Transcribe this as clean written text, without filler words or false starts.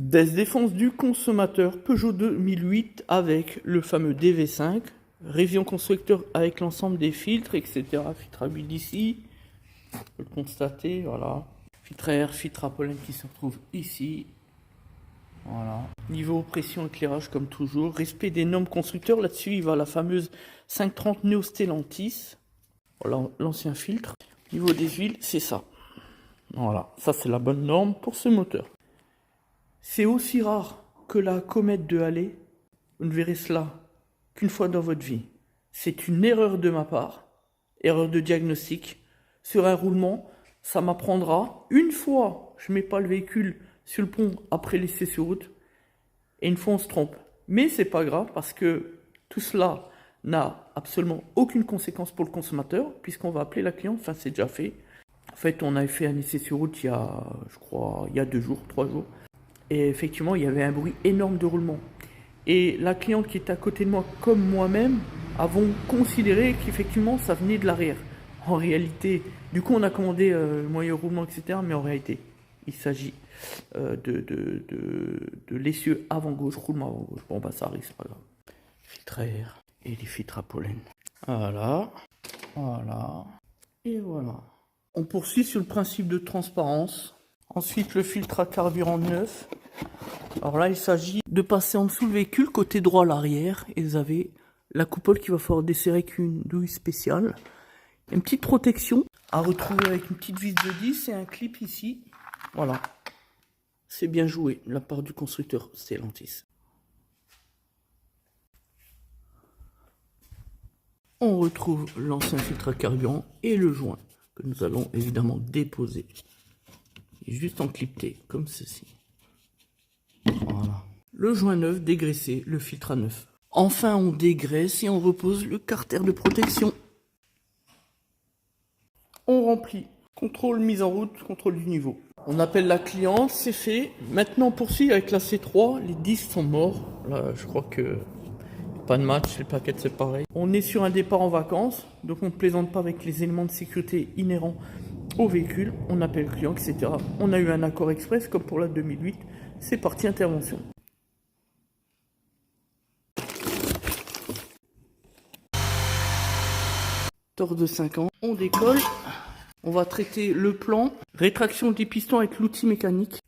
Défense du consommateur Peugeot 2008 avec le fameux DV5, révision constructeur avec l'ensemble des filtres, etc. Filtre à huile ici, on peut le constater, voilà. Filtre à air, filtre à pollen qui se retrouve ici. Voilà. Niveau pression éclairage comme toujours. Respect des normes constructeurs, là-dessus il va la fameuse 530 Neo Stellantis. Voilà l'ancien filtre. Niveau des huiles, c'est ça. Voilà, ça c'est la bonne norme pour ce moteur. C'est aussi rare que la comète de Halley. Vous ne verrez cela qu'une fois dans votre vie. C'est une erreur de ma part, erreur de diagnostic. Sur un roulement, ça m'apprendra. Une fois, je ne mets pas le véhicule sur le pont après l'essai sur route. Et une fois, on se trompe. Mais c'est pas grave parce que tout cela n'a absolument aucune conséquence pour le consommateur puisqu'on va appeler la cliente. Enfin, c'est déjà fait. En fait, on avait fait un essai sur route il y a, je crois, il y a 2 jours, 3 jours. Et effectivement, il y avait un bruit énorme de roulement. Et la cliente qui était à côté de moi, comme moi-même, avons considéré qu'effectivement, ça venait de l'arrière. En réalité, du coup, on a commandé le moyen roulement, etc. Mais en réalité, il s'agit de l'essieu avant-gauche, roulement avant-gauche. Bon, bah ça arrive, c'est pas grave. Filtre à air et les filtres à pollen. Voilà. Voilà. Et voilà. On poursuit sur le principe de transparence. Ensuite, le filtre à carburant neuf. Alors là, il s'agit de passer en dessous le véhicule, côté droit à l'arrière. Et vous avez la coupole qui va falloir desserrer avec une douille spéciale. Une petite protection à retrouver avec une petite vis de 10 et un clip ici. Voilà. C'est bien joué de la part du constructeur Stellantis. On retrouve l'ancien filtre à carburant et le joint que nous allons évidemment déposer. Juste en clipté, comme ceci. Voilà. Le joint neuf dégraissé, le filtre à neuf. Enfin, on dégraisse et on repose le carter de protection. On remplit. Contrôle mise en route, contrôle du niveau. On appelle la cliente, c'est fait. Maintenant, on poursuit avec la C3. Les disques sont morts. Là, je crois que pas de match, le paquet c'est pareil. On est sur un départ en vacances, donc on ne plaisante pas avec les éléments de sécurité inhérents au véhicule. On appelle le client, etc. On a eu un accord express comme pour la 2008. C'est parti, intervention. Tort de 5 ans, on décolle. On va traiter le plan, rétraction des pistons avec l'outil mécanique.